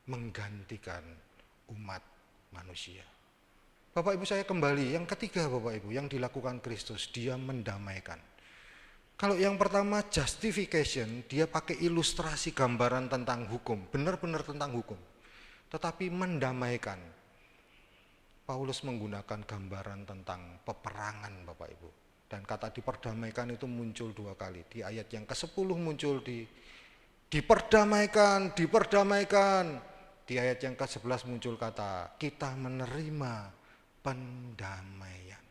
menggantikan umat manusia. Bapak Ibu, saya kembali yang ketiga Bapak Ibu yang dilakukan Kristus, dia mendamaikan. Kalau yang pertama justification, dia pakai ilustrasi gambaran tentang hukum, benar-benar tentang hukum. Tetapi mendamaikan, Paulus menggunakan gambaran tentang peperangan Bapak Ibu. Dan kata diperdamaikan itu muncul 2 kali. Di ayat yang ke-10 muncul diperdamaikan. Di ayat yang ke-11 muncul kata kita menerima pendamaian.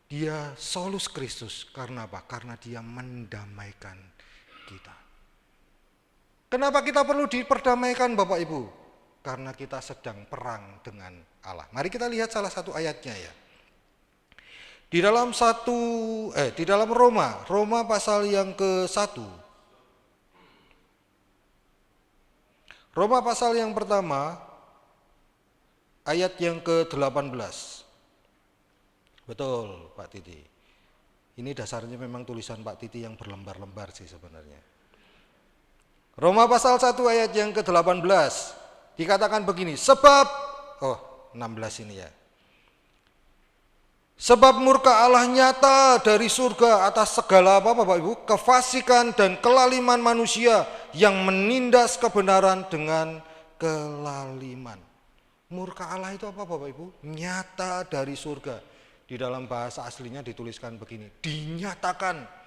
Dia solus Kristus, karena apa? Karena dia mendamaikan kita. Kenapa kita perlu diperdamaikan Bapak Ibu? Karena kita sedang perang dengan Allah. Mari kita lihat salah satu ayatnya ya. Di dalam Roma pasal yang ke-1. Roma pasal yang pertama ayat yang ke-18. Betul Pak Titi. Ini dasarnya memang tulisan Pak Titi yang berlembar-lembar sih sebenarnya. Roma pasal 1 ayat yang ke-18 dikatakan begini, 16 ini ya. Sebab murka Allah nyata dari surga atas segala apa Bapak Ibu? Kefasikan dan kelaliman manusia yang menindas kebenaran dengan kelaliman. Murka Allah itu apa Bapak Ibu? Nyata dari surga. Di dalam bahasa aslinya dituliskan begini, dinyatakan.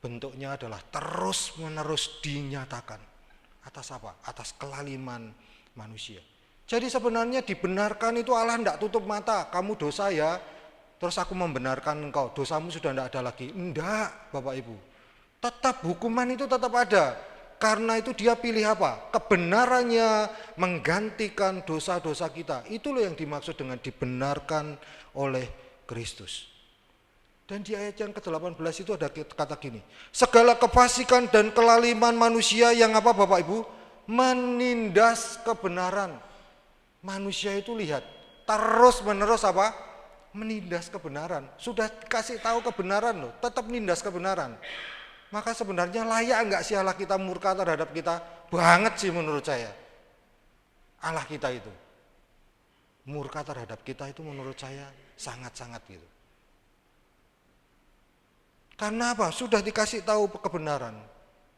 Bentuknya adalah terus menerus dinyatakan. Atas apa? Atas kelaliman manusia. Jadi sebenarnya dibenarkan itu Allah tidak tutup mata, kamu dosa ya, terus aku membenarkan engkau, dosamu sudah tidak ada lagi. Enggak, Bapak Ibu. Tetap hukuman itu tetap ada. Karena itu dia pilih apa? Kebenarannya menggantikan dosa-dosa kita. Itu loh yang dimaksud dengan dibenarkan oleh Kristus. Dan di ayat yang ke-18 itu ada kata gini, segala kefasikan dan kelaliman manusia yang apa Bapak Ibu? Menindas kebenaran. Manusia itu lihat, terus menerus apa? Menindas kebenaran. Sudah kasih tahu kebenaran loh, tetap menindas kebenaran. Maka sebenarnya layak enggak sih Allah kita murka terhadap kita? Banget sih menurut saya. Allah kita itu. Murka terhadap kita itu menurut saya sangat-sangat gitu. Karena apa? Sudah dikasih tahu kebenaran,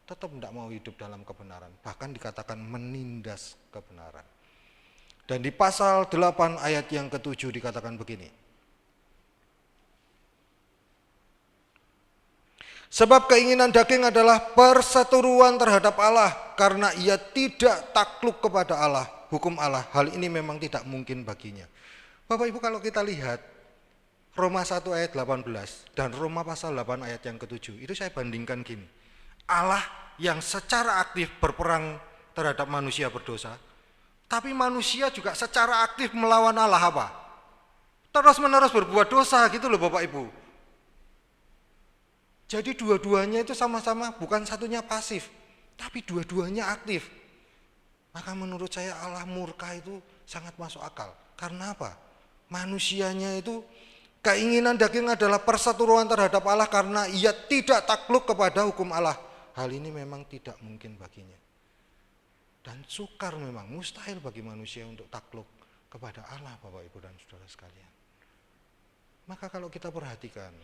tetap tidak mau hidup dalam kebenaran. Bahkan dikatakan menindas kebenaran. Dan di pasal 8 ayat yang ke-7 dikatakan begini. Sebab keinginan daging adalah perseteruan terhadap Allah, karena ia tidak takluk kepada Allah, hukum Allah. Hal ini memang tidak mungkin baginya. Bapak Ibu kalau kita lihat Roma 1 ayat 18 dan Roma pasal 8 ayat yang ke-7, itu saya bandingkan gini. Allah yang secara aktif berperang terhadap manusia berdosa, tapi manusia juga secara aktif melawan Allah apa? Terus menerus berbuat dosa gitu loh Bapak Ibu. Jadi dua-duanya itu sama-sama, bukan satunya pasif, tapi dua-duanya aktif. Maka menurut saya Allah murka itu sangat masuk akal. Karena apa? Manusianya itu keinginan daging adalah perseteruan terhadap Allah karena ia tidak takluk kepada hukum Allah. Hal ini memang tidak mungkin baginya. Dan sukar memang, mustahil bagi manusia untuk takluk kepada Allah Bapak Ibu dan Saudara sekalian. Maka kalau kita perhatikan,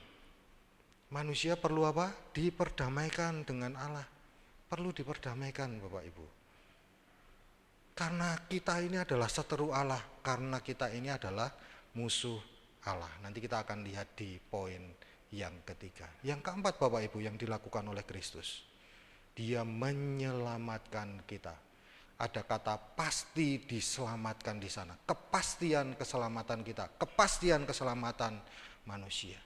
manusia perlu apa? Diperdamaikan dengan Allah. Perlu diperdamaikan Bapak Ibu. Karena kita ini adalah seteru Allah, karena kita ini adalah musuh Allah. Nanti kita akan lihat di poin yang ketiga. Yang keempat Bapak Ibu yang dilakukan oleh Kristus. Dia menyelamatkan kita. Ada kata pasti diselamatkan di sana. Kepastian keselamatan kita, kepastian keselamatan manusia.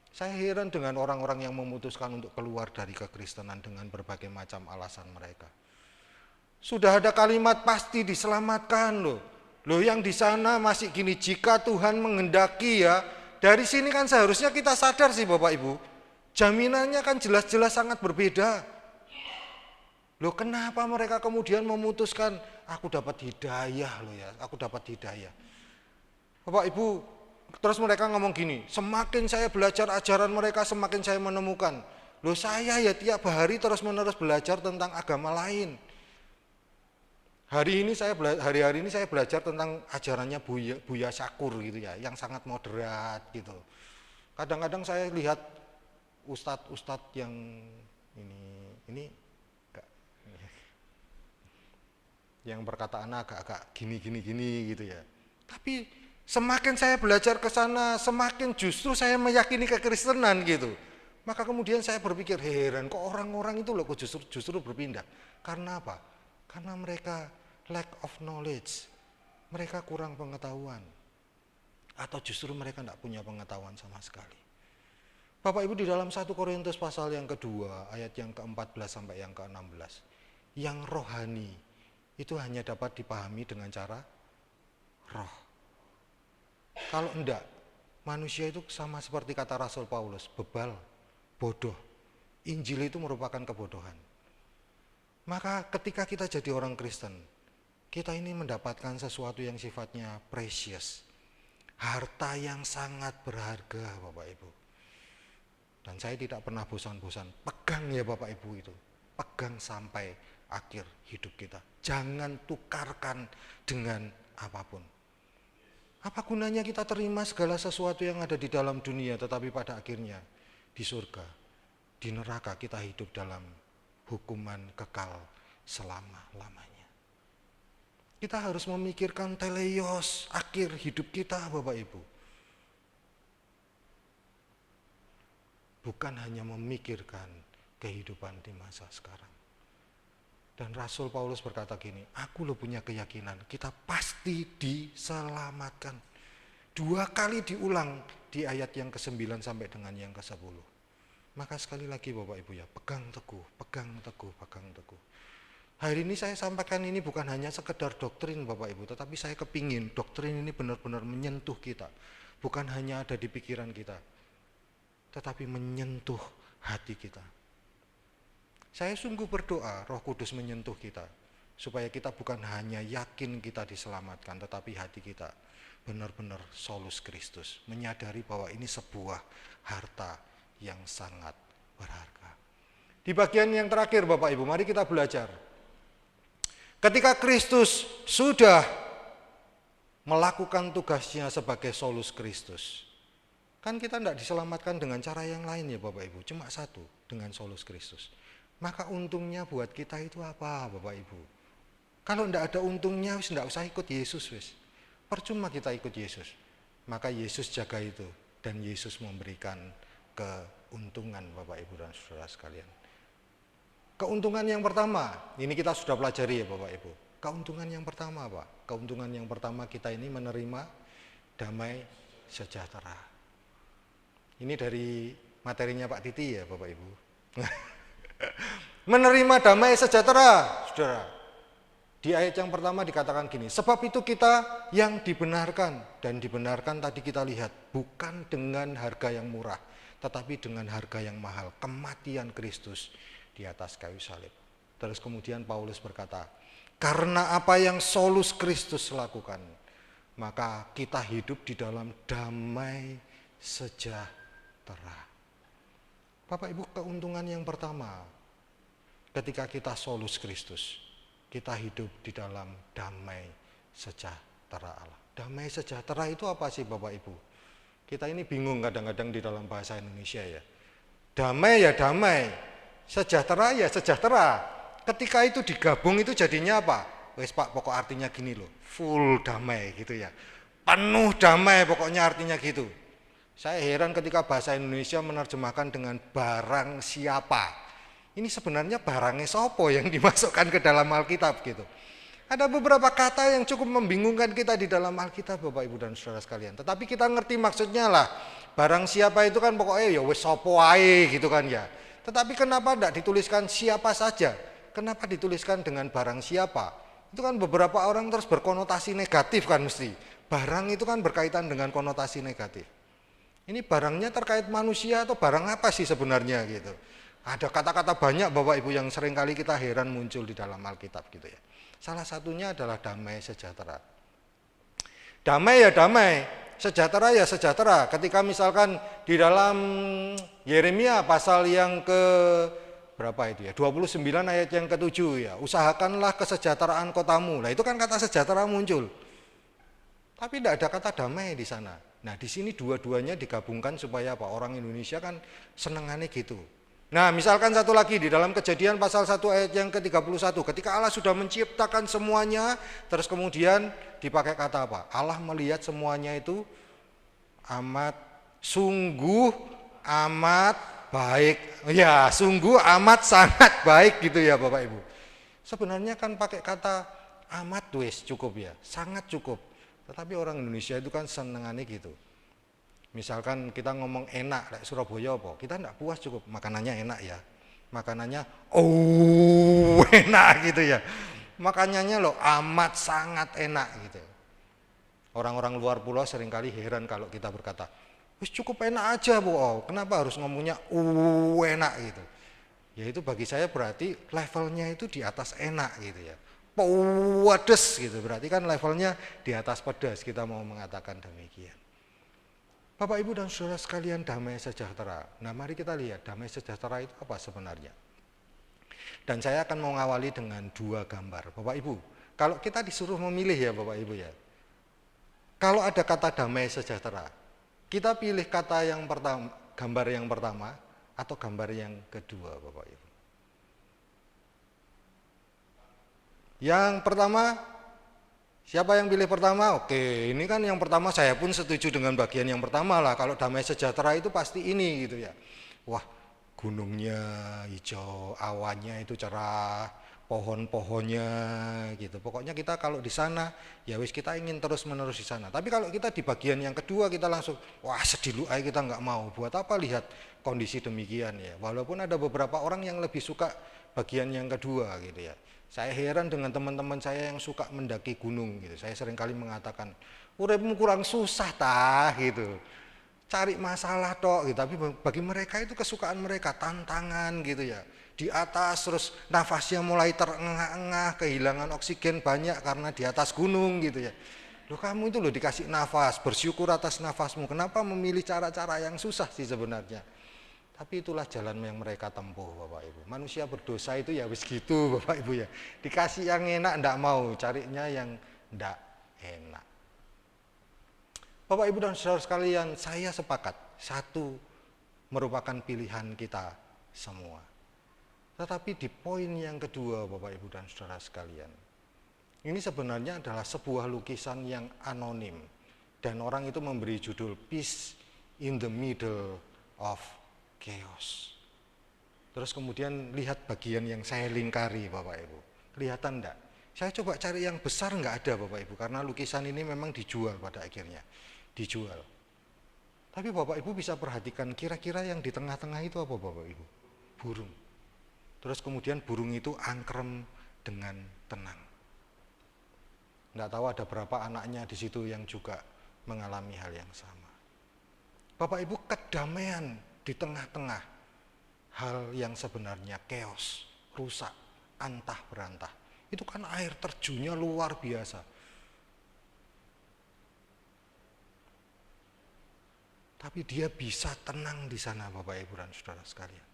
Saya heran dengan orang-orang yang memutuskan untuk keluar dari kekristenan dengan berbagai macam alasan mereka. Sudah ada kalimat pasti diselamatkan loh. Loh yang di sana masih gini, jika Tuhan menghendaki ya, dari sini kan seharusnya kita sadar sih Bapak Ibu, jaminannya kan jelas-jelas sangat berbeda. Loh kenapa mereka kemudian memutuskan, aku dapat hidayah loh ya, aku dapat hidayah. Bapak Ibu, terus mereka ngomong gini, semakin saya belajar ajaran mereka, semakin saya menemukan. Loh saya ya tiap hari terus menerus belajar tentang agama lain. Hari-hari ini saya belajar tentang ajarannya Buya Syakur gitu ya, yang sangat moderat gitu. Kadang-kadang saya lihat ustadz yang ini yang perkataannya agak-agak gini gitu ya. Tapi semakin saya belajar ke sana, semakin justru saya meyakini kekristenan gitu. Maka kemudian saya berpikir, heran kok orang-orang itu loh kok justru berpindah. Karena apa? Karena mereka lack of knowledge. Mereka kurang pengetahuan. Atau justru mereka tidak punya pengetahuan sama sekali. Bapak Ibu di dalam 1 Korintus pasal yang kedua, ayat yang ke-14 sampai yang ke-16. Yang rohani itu hanya dapat dipahami dengan cara roh. Kalau enggak, manusia itu sama seperti kata Rasul Paulus, bebal, bodoh. Injil itu merupakan kebodohan. Maka ketika kita jadi orang Kristen, kita ini mendapatkan sesuatu yang sifatnya precious. Harta yang sangat berharga Bapak Ibu. Dan saya tidak pernah bosan-bosan, pegang ya Bapak Ibu itu. Pegang sampai akhir hidup kita. Jangan tukarkan dengan apapun. Apa gunanya kita terima segala sesuatu yang ada di dalam dunia, tetapi pada akhirnya di surga, di neraka kita hidup dalam hukuman kekal selama-lamanya. Kita harus memikirkan teleios, akhir hidup kita Bapak Ibu. Bukan hanya memikirkan kehidupan di masa sekarang. Dan Rasul Paulus berkata gini, aku lo punya keyakinan kita pasti diselamatkan. 2 kali diulang di ayat yang ke-9 sampai dengan yang ke-10. Maka sekali lagi Bapak Ibu ya, pegang teguh, pegang teguh, pegang teguh. Hari ini saya sampaikan ini bukan hanya sekedar doktrin Bapak Ibu, tetapi saya kepingin doktrin ini benar-benar menyentuh kita. Bukan hanya ada di pikiran kita, tetapi menyentuh hati kita. Saya sungguh berdoa Roh Kudus menyentuh kita, supaya kita bukan hanya yakin kita diselamatkan, tetapi hati kita benar-benar solus Kristus, menyadari bahwa ini sebuah harta yang sangat berharga. Di bagian yang terakhir Bapak Ibu, mari kita belajar. Ketika Kristus sudah melakukan tugasnya sebagai solus Kristus, kan kita tidak diselamatkan dengan cara yang lain ya Bapak Ibu, cuma satu, dengan solus Kristus. Maka untungnya buat kita itu apa Bapak Ibu? Kalau tidak ada untungnya, tidak usah ikut Yesus wis. Percuma kita ikut Yesus. Maka Yesus jaga itu, dan Yesus memberikan keuntungan Bapak Ibu dan saudara sekalian. Keuntungan yang pertama, ini kita sudah pelajari ya Bapak Ibu. Keuntungan yang pertama apa? Keuntungan yang pertama kita ini menerima damai sejahtera. Ini dari materinya Pak Titi ya Bapak Ibu. Menerima damai sejahtera, saudara. Di ayat yang pertama dikatakan gini, sebab itu kita yang dibenarkan, dan dibenarkan tadi kita lihat, bukan dengan harga yang murah, tetapi dengan harga yang mahal, kematian Kristus di atas kayu salib. Terus kemudian Paulus berkata, karena apa yang solus Kristus lakukan, maka kita hidup di dalam damai sejahtera. Bapak Ibu, keuntungan yang pertama, ketika kita solus Kristus, kita hidup di dalam damai sejahtera Allah. Damai sejahtera itu apa sih Bapak Ibu? Kita ini bingung kadang-kadang di dalam bahasa Indonesia ya. Damai ya damai, sejahtera ya sejahtera. Ketika itu digabung itu jadinya apa? Wes Pak, pokok artinya gini loh, full damai gitu ya. Penuh damai pokoknya artinya gitu. Saya heran ketika bahasa Indonesia menerjemahkan dengan barang siapa. Ini sebenarnya barangnya sopo yang dimasukkan ke dalam Alkitab gitu. Ada beberapa kata yang cukup membingungkan kita di dalam Alkitab Bapak Ibu dan saudara sekalian. Tetapi kita ngerti maksudnya lah. Barang siapa itu kan pokoknya ya wes sopo ae gitu kan ya. Tetapi kenapa tidak dituliskan siapa saja? Kenapa dituliskan dengan barang siapa? Itu kan beberapa orang terus berkonotasi negatif kan mesti. Barang itu kan berkaitan dengan konotasi negatif. Ini barangnya terkait manusia atau barang apa sih sebenarnya gitu. Ada kata-kata banyak Bapak Ibu yang seringkali kita heran muncul di dalam Alkitab gitu ya. Salah satunya adalah damai sejahtera. Damai ya damai, sejahtera ya sejahtera. Ketika misalkan di dalam Yeremia pasal yang ke berapa itu ya? 29 ayat yang ke-7 ya. Usahakanlah kesejahteraan kotamu. Nah, itu kan kata sejahtera muncul. Tapi tidak ada kata damai di sana. Nah, di sini dua-duanya digabungkan supaya apa? Orang Indonesia kan senengannya gitu. Nah, misalkan satu lagi di dalam Kejadian pasal 1 ayat yang ke-31, ketika Allah sudah menciptakan semuanya, terus kemudian dipakai kata apa? Allah melihat semuanya itu sungguh amat baik. Ya, sungguh amat sangat baik gitu ya Bapak Ibu. Sebenarnya kan pakai kata amat wes cukup ya, sangat cukup. Tetapi orang Indonesia itu kan senengannya gitu. Misalkan kita ngomong enak, kayak Surabaya apa? Kita enggak puas cukup, makanannya enak ya. Makanannya, enak gitu ya. Makanannya loh amat sangat enak gitu. Orang-orang luar pulau seringkali heran kalau kita berkata, wis cukup enak aja Bu, kenapa harus ngomongnya enak gitu. Ya itu bagi saya berarti levelnya itu di atas enak gitu ya. Pedes gitu, berarti kan levelnya di atas pedas, kita mau mengatakan demikian. Bapak Ibu dan saudara sekalian, damai sejahtera. Nah, mari kita lihat damai sejahtera itu apa sebenarnya. Dan saya akan mau ngawali dengan 2 gambar. Bapak Ibu, kalau kita disuruh memilih ya Bapak Ibu ya. Kalau ada kata damai sejahtera, kita pilih kata yang pertama, gambar yang pertama atau gambar yang kedua Bapak Ibu. Yang pertama, siapa yang pilih pertama? Oke, ini kan yang pertama, saya pun setuju dengan bagian yang pertama lah. Kalau damai sejahtera itu pasti ini gitu ya. Wah, gunungnya hijau, awannya itu cerah, pohon-pohonnya gitu. Pokoknya kita kalau di sana ya wis kita ingin terus-menerus di sana. Tapi kalau kita di bagian yang kedua kita langsung wah sedih lu kita nggak mau. Buat apa lihat kondisi demikian ya. Walaupun ada beberapa orang yang lebih suka bagian yang kedua gitu ya. Saya heran dengan teman-teman saya yang suka mendaki gunung gitu. Saya seringkali mengatakan, uripmu kurang susah tah gitu. Cari masalah tok gitu. Tapi bagi mereka itu kesukaan mereka, tantangan gitu ya. Di atas terus nafasnya mulai terengah-engah, kehilangan oksigen banyak karena di atas gunung gitu ya. Loh kamu itu loh dikasih nafas, bersyukur atas nafasmu. Kenapa memilih cara-cara yang susah sih sebenarnya? Tapi itulah jalan yang mereka tempuh Bapak Ibu. Manusia berdosa itu ya wis gitu Bapak Ibu ya. Dikasih yang enak ndak mau, carinya yang ndak enak. Bapak Ibu dan saudara sekalian, saya sepakat. Satu merupakan pilihan kita semua. Tetapi di poin yang kedua Bapak Ibu dan saudara sekalian, ini sebenarnya adalah sebuah lukisan yang anonim. Dan orang itu memberi judul Peace in the Middle of Chaos. Terus kemudian lihat bagian yang saya lingkari Bapak Ibu. Kelihatan enggak? Saya coba cari yang besar enggak ada Bapak Ibu. Karena lukisan ini memang dijual pada akhirnya. Dijual. Tapi Bapak Ibu bisa perhatikan kira-kira yang di tengah-tengah itu apa Bapak Ibu? Burung. Terus kemudian burung itu angkrem dengan tenang. Enggak tahu ada berapa anaknya di situ yang juga mengalami hal yang sama. Bapak Ibu, kedamaian di tengah-tengah hal yang sebenarnya chaos, rusak, antah berantah. Itu kan air terjunnya luar biasa. Tapi dia bisa tenang di sana Bapak Ibu dan saudara sekalian.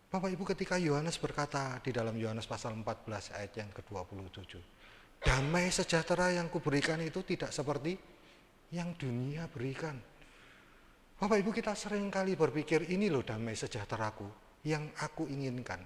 Bapak Ibu, ketika Yohanes berkata di dalam Yohanes pasal 14 ayat yang ke-27, damai sejahtera yang kuberikan itu tidak seperti yang dunia berikan. Bapak Ibu, kita sering kali berpikir ini loh damai sejahteraku yang aku inginkan.